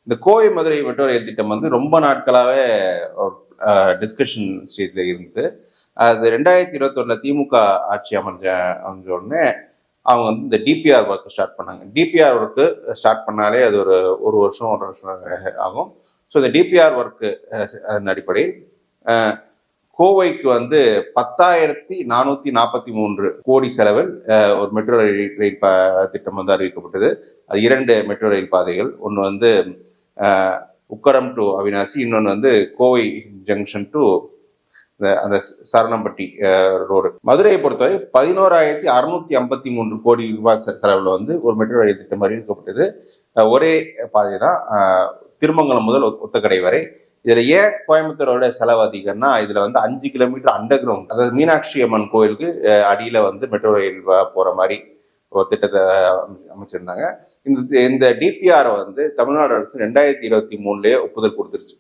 இந்த Kovai Madurai metro rail திட்டம் வந்து ரொம்ப நாட்களாகவே டிஸ்கஷன் ஸ்டேஜில் இருந்தது. அது 2021 திமுக ஆட்சி அமைஞ்ச உடனே அவங்க வந்து இந்த டிபிஆர் ஒர்க் ஸ்டார்ட் பண்ணாங்க. டிபிஆர் ஒர்க்கு ஸ்டார்ட் பண்ணாலே அது ஒரு வருஷம் 1.5 வருஷம் ஆகும். ஸோ இந்த டிபிஆர் ஒர்க்கு அதன் அடிப்படையில் கோவைக்கு வந்து 10,443 கோடி செலவில் ஒரு மெட்ரோ ரயில் திட்டம் வந்து அறிவிக்கப்பட்டது. அது 2 மெட்ரோ ரயில் பாதைகள். ஒன்று வந்து உக்கடம் டு அவினாசி, இன்னொன்று வந்து கோவை ஜங்ஷன் டு அந்த சரணம்பட்டி ரோடு. மதுரையை பொறுத்தவரை 11,653 கோடி ரூபாய் செலவில் வந்து ஒரு மெட்ரோ ரயில் திட்டம் அறிவிக்கப்பட்டது. ஒரே பாதை தான், திருமங்கலம் முதல் ஒத்தக்கடை வரை. இதுல ஏன் கோயம்புத்தூரோட செலவு அதிகம்னா, இதுல வந்து 5 கிலோமீட்டர் அண்டர் கிரவுண்ட், அதாவது மீனாட்சி அம்மன் கோயிலுக்கு அடியில வந்து மெட்ரோ ரயில் போற மாதிரி ஒரு திட்டத்தை அமைச்சிருந்தாங்க. இந்த டிபிஆர் வந்து தமிழ்நாடு அரசு 2023 ஒப்புதல் கொடுத்துருச்சு.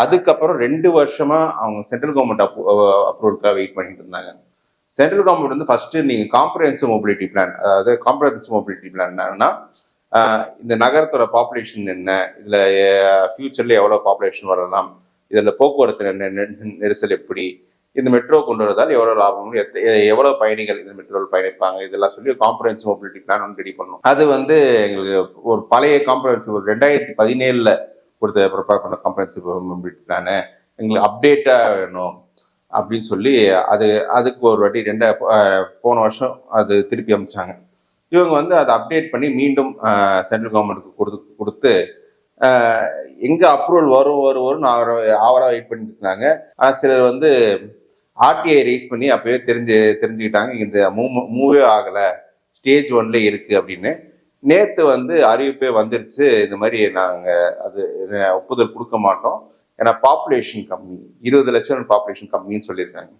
அதுக்கப்புறம் 2 வருஷமா அவங்க சென்ட்ரல் கவர்மெண்ட் அப்ரூவலுக்காக வெயிட் பண்ணிட்டு இருந்தாங்க. சென்ட்ரல் கவர்மெண்ட் வந்து ஃபர்ஸ்ட் நீங்க காம்ப்ரஹென்சிவ் மொபிலிட்டி பிளான், அதாவது காம்ப்ரஹென்சிவ் மொபிலிட்டி பிளான் என்னன்னா, இந்த நகரத்தோட பாப்புலேஷன் என்ன, இதுல ஃபியூச்சர்ல எவ்வளவு பாப்புலேஷன் வரலாம், இதுல போக்குவரத்து நெரிசல் எப்படி, இந்த மெட்ரோ கொண்டு வரதால் எவ்வளவு லாபம், எவ்வளவு பயணிகள் இந்த மெட்ரோவில் பயணிப்பாங்க, இதெல்லாம் சொல்லி காம்ப்ரஹென்சிவ் மொபிலிட்டி பிளான் வந்து ரெடி பண்ணணும். அது வந்து எங்களுக்கு ஒரு பழைய காம்ப்ரஹென்சிவ் 2017 கொடுத்த ப்ரிப்பேர் பண்ண காம்ப்ரஹென்சிவ் மொபிலிட்டி பிளானு எங்களுக்கு அப்டேட்டா வேணும் அப்படின்னு சொல்லி அதுக்கு ஒரு வாட்டி போன வருஷம் அது திருப்பி அமைச்சாங்க. இவங்க வந்து அதை அப்டேட் பண்ணி மீண்டும் சென்ட்ரல் கவர்மெண்ட்டுக்கு கொடுத்து எங்க அப்ரூவல் வரும் ஆவலாக வெயிட் பண்ணிட்டு இருந்தாங்க. ஆனால் சிலர் வந்து ஆர்டிஐ ரைஸ் பண்ணி அப்பவே தெரிஞ்சுக்கிட்டாங்க இந்த மூவே ஆகலை, ஸ்டேஜ் 1ல இருக்கு அப்படின்னு. நேற்று வந்து அறிவிப்பே வந்துருச்சு, இந்த மாதிரி நாங்கள் அது ஒப்புதல் கொடுக்க மாட்டோம், ஏன்னா பாப்புலேஷன் கம்மி, 20 லட்சம் பாப்புலேஷன் கம்மின்னு சொல்லியிருக்காங்க.